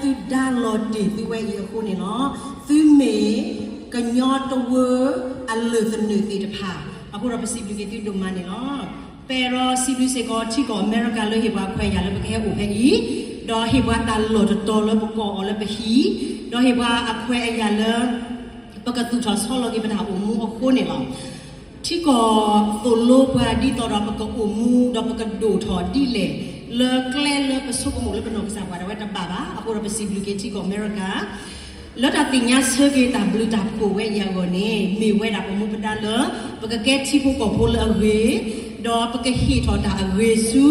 tu da lo di tu we ye khu ni no tu me ka nyo to wo a le tu nu ti de pha aku ra pa si bi ke tu do man ni no pero si bi se ko chi ko America lo he ba khwe ya lo ba ke o phe yi do he ba ta lo to lo ba ko lo ba hi do he ba a khwe ya lo ba ka tu tho so lo ki ba da o mu o khu ni loที่ก็ตัวโลกว่าดีต่อเราปกอุมูเราปกดูถอดดีเลยเลิกแกล้เลิกประสบกับหมู่เลิกเป็นนกสาวว่าเราไว้ตับบาบ้าเอาพวกเราไปซีบลูเกที่ก็อเมริกาแล้วแต่ติงยาเชื่อกีตาบลูตาโกเวยางนี่มีเวดาปมุปดาเลปกเกที่พวกก็พูดเอาเวดอปกฮีถอดตาเอาเวซู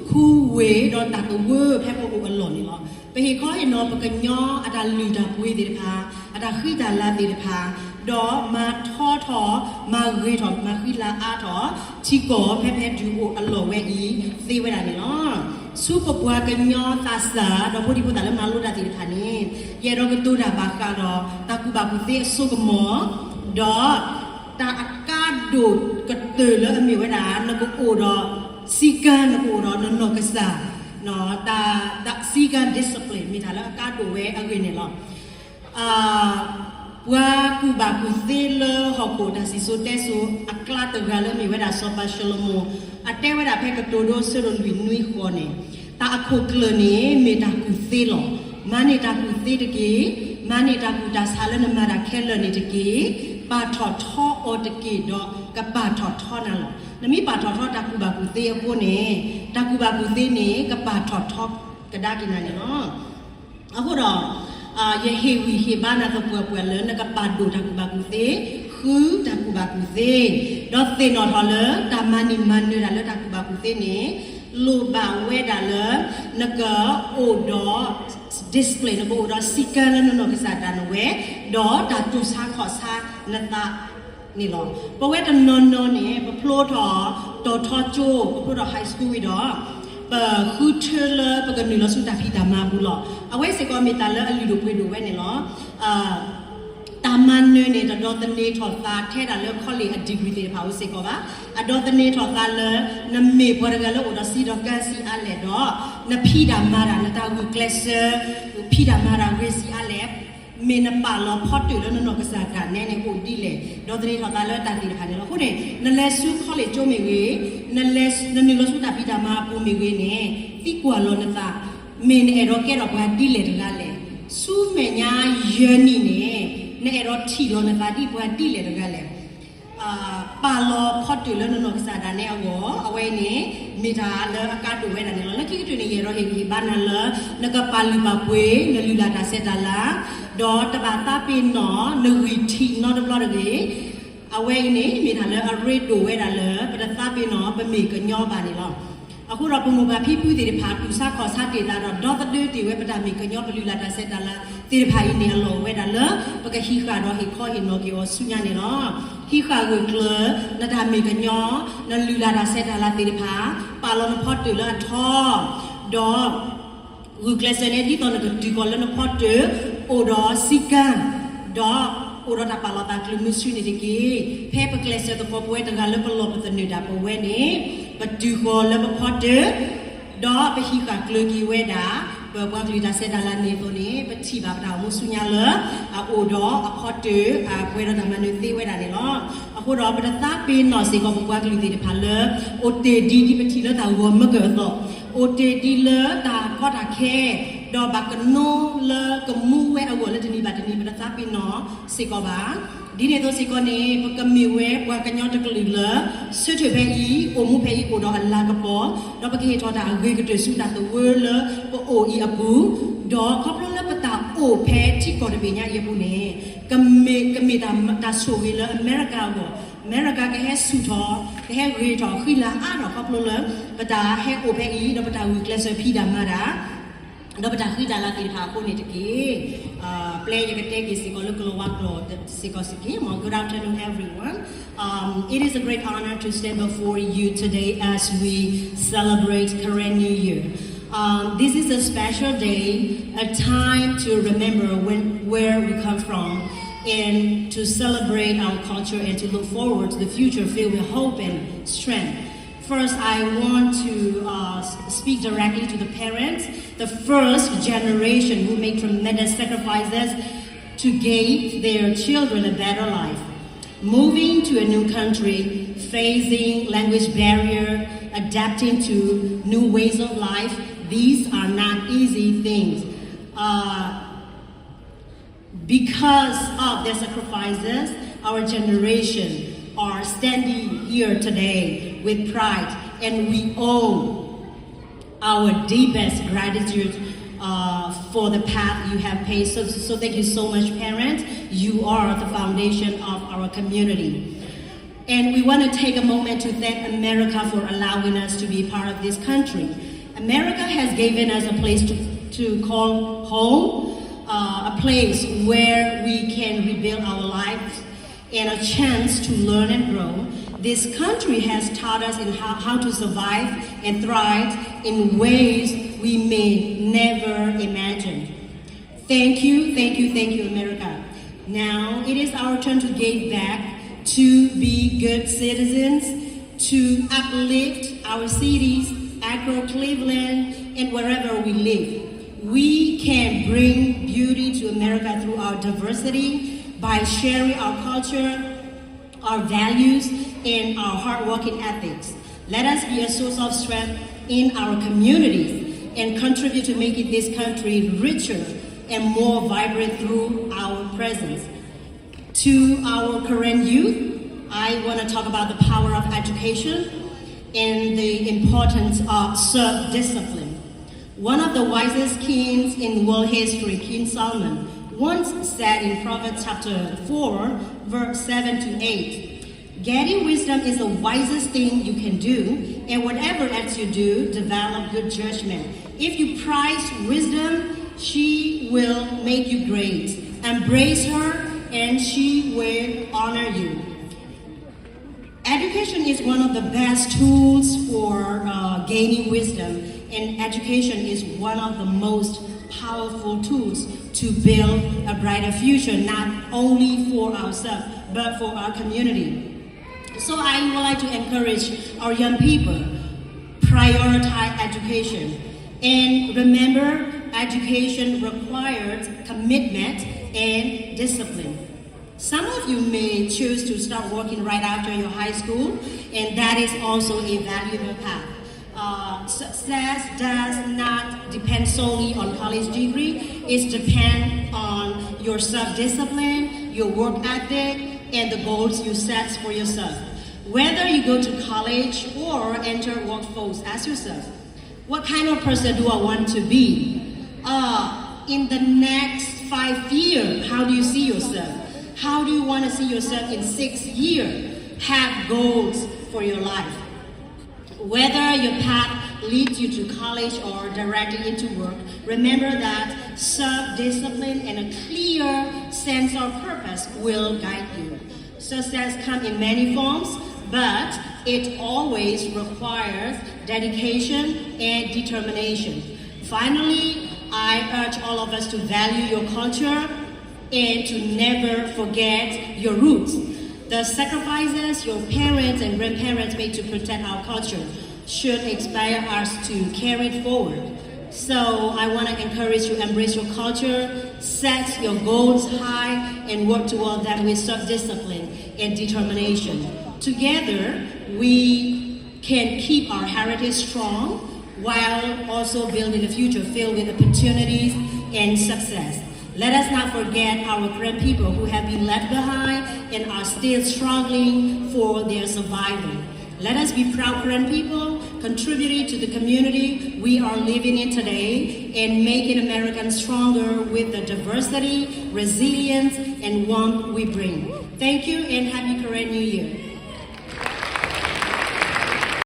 คู่เวดอตาตัวเวแพ้พวกอุกันหล่นนี่หรอไปเห็นข้อเห็นนอปกย่ออาดาลูตาปุยติดพาอาดาขี้ตาลาติดพาดอมาท่อถอมาเรถอมาขี้ลาอาถอที่ก่อแพ้ดูโออัลโลเวอีซีเวดานี่เนาะสู้ปกว่ากันย่อตาสาดอพูดที่พูดแต่ละมาลูดาติดพานี่เยรอกตูดาบากาดอตากูบากุเตสุกหมอดอตาอากาศดูดกระตือแล้วมีเวดานกโอดอซีกันนกโอดอนนกษาเนาะตาซีกันดิสซิปลินมีทาแล้วอากาศดูเวอเวนี่เนาะว่ากูบากูเซลฮอกโกดาซิโซเตโซอักลาตกาลมีเวดาโซปาชลโมอัตเตเวดาเพกโตโดเซโรลุยนุยโคเนตาอโคกลนีเมตากูเซลมานิตากูเซตกีมานิตากูดาซาลนมาดาเคลนีตกีปาทอทอโอตกีดอกับปาทอทอนั่นหรอนมีปาทอทอตากูบากูเซโคเนตากูบากูเซเนกับปาทอทอกระดากินานี่เนาะเอาพูดอเยเฮวีเฮบ้านาตะปัวปัวเลยนักปาดูทักบากุเตคือทักบากุเตดอเตนอทอเลยตามานิมันเนดัลเลยทักบากุเตนี่ลูบาเวดัลเลยนักโอดอดิสเพลย์นักโอดอสิกันแล้วนกษาดานเวดอตาตุสาขอสานตานี่หรอเพราะว่าตอนนอนนี่พอโผล่ทอตัวทอโจพอโผล่ทอไฮสคูลวิดอคือเธอเลยปกติเราสุดท้ายพี่ตามาบุหรอเอาไว้สิก็มีตาเลอลิดูไปดูไว้เนี่ยหรอตามันเนี่ยแต่ดอตเนทอตาเทดาเลอคอลเลจดีกรีเตพาวสิก็ว่าดอตเนทอตาเลน้ำเมย์พอร์กาเลอุดาซีดอกกันซีอาเลดอน้ำพี่ดามาราน้ำตาวิคลาสพี่ดามาราเวซีอาเลเมนปาลอพอตุแล้วนกษาการแน่ในโอดีเลยดอตเนทอตาเลตันตีผ่านเนี่ยเราคนเนี่ยนั่นแหละสู้คอลเลจโจเมเวนั่นแหละนั่นนี่เราสู้ตาพี่ดามาปูเมเวเนี่ยที่กว่าเราเนี่ยตาเมนเอโรเกตออกมาดีเลยละเลยสู้เมียเยนี่เนี่ยในเอโรที่เราเนี่ยตาดีกว่าดีเลยละเลยปาลอพอตุแล้วนกษาการเนี่ยเอาไว้เนี่ยมีทาเลอากาศดูไว้เนี่ยเราเล็กที่ตัวนี้เยโรเฮกีบ้านนั่นเลยนักปาลิบาเวนัลุลาดาเซตาลาดอตบาตาเป็นหนอนวิธีนอตบลอดเลยเอาไว้เนี่ยมีทาเลอเรดดูไว้นั่นเลยปตตาเป็นหนอเป็นมีกันย่อบานนี่หรอအခုတော့ပုံမှန်พี่ผู้ติดพาตุสาขอสาติตาတော့ဒေါ်တတိဝေပဒမီကညောပလူလာတာစက်တလာတိဖာယီနေလောဝေဒါလပကဟီခါတော့ဟီခေါ်ဟီနိုကီဝဆုညာနေနော်ဟီခါကိုကလနဒါမီကညောနလူလာတာစက်တလာတိဖာပါလောနဖော့တူလာထောဒေါ်ဂူကလစနေဒီတော့ဒီကောလနဖော့တူအိုဒေါ်စီကန်ဒေါ်โอรดาปาลอตากลุมิสุนิติกีเพปเกลเซตปอปเวตกาเลปลอปตนิดาปเวนี่ปดูโคเลปพอดดอไปฮีกากลกีเวดาเปิดว่ากลีดาเซดาลานีตัวนี้ปชีบาดาวมุสุญาเลโอดอพอดเวรดามานุติเวดานี่ล้อโคดอปตาปีนหนอสิก็บอกว่ากลีติพันเลโอเตดีที่ปชีเลตาวมะเกิดต่อโอเตดีเลตาก็ตาแค่ดอบักโนเลกมูเวอวเลจะนีบัดนี้ปตาปีนหนอสิก็บาดีเนี่ยตัวสิกอนี่ปกมีเวว่ากันยอดตะกลือเลสุดท้ายเพอีโอมุเพอีโอดออัลลากระปอดอปะเกทอดาเวกตสุดาตัวเวเลปโออีอบูดอครบเลปตาโอเพที่กอดเบญาเยบุเนกมีตาโซเวเลอเมริกาบ่อเมริกาก็ให้สุดท้อก็ให้เรทอขึ้นละอ่ะดอครบเลปตาให้โอเพอีดอปตาวิคลาสพีดามาดาดอปตาขึ้นดาลาติพาโคนี่ตะกี้play you can take is good afternoon everyone. It is a great honor to stand before you today as we celebrate Korean New Year. This is a special day, a time to remember where we come from and to celebrate our culture and to look forward to the future filled with hope and strength. First, I want to speak directly to the parents, the first generation who make tremendous sacrifices to give their children a better life. Moving to a new country, facing language barrier, adapting to new ways of life, these are not easy things. Because of their sacrifices, our generation are standing here today with pride, and we owe our deepest gratitude for the path you have paved. So thank you so much, parents. You are the foundation of our community. And we want to take a moment to thank America for allowing us to be part of this country. America has given us a place to call home, a place where we can rebuild our lives and a chance to learn and grow. This country has taught us in how to survive and thrive in ways we may never imagine. Thank you, thank you, thank you, America. Now it is our turn to give back, to be good citizens, to uplift our cities, Akron, Cleveland, and wherever we live. We can bring beauty to America through our diversity by sharing our culture, our values, and our hardworking ethics. Let us be a source of strength in our communities and contribute to making this country richer and more vibrant through our presence. To our current youth, I want to talk about the power of education and the importance of self-discipline. One of the wisest kings in world history, King Solomon, once said in Proverbs chapter 4, verse 7 to 8, getting wisdom is the wisest thing you can do, and whatever else you do, develop good judgment. If you prize wisdom, she will make you great. Embrace her, and she will honor you. Education is one of the best tools for gaining wisdom, and education is one of the most powerful tools to build a brighter future, not only for ourselves, but for our community. So I would like to encourage our young people, prioritize education. And remember, education requires commitment and discipline. Some of you may choose to start working right after your high school, and that is also a valuable path. Success does not depend solely on college degree. It depends on your self-discipline, your work ethic, and the goals you set for yourself. Whether you go to college or enter workforce, ask yourself, what kind of person do I want to be? In the next 5 years, how do you see yourself? How do you want to see yourself in 6 years? Have goals for your life. Whether your path leads you to college or directly into work, remember that self-discipline and a clear sense of purpose will guide you. Success comes in many forms, but it always requires dedication and determination. Finally, I urge all of us to value your culture and to never forget your roots. The sacrifices your parents and grandparents made to protect our culture should inspire us to carry it forward. So I want to encourage you to embrace your culture, set your goals high, and work toward them with self-discipline and determination. Together, we can keep our heritage strong while also building a future filled with opportunities and success. Let us not forget our grand people who have been left behind and are still struggling for their survival. Let us be proud grand people, contributing to the community we are living in today and making Americans stronger with the diversity, resilience, and warmth we bring. Thank you and happy Korean New Year.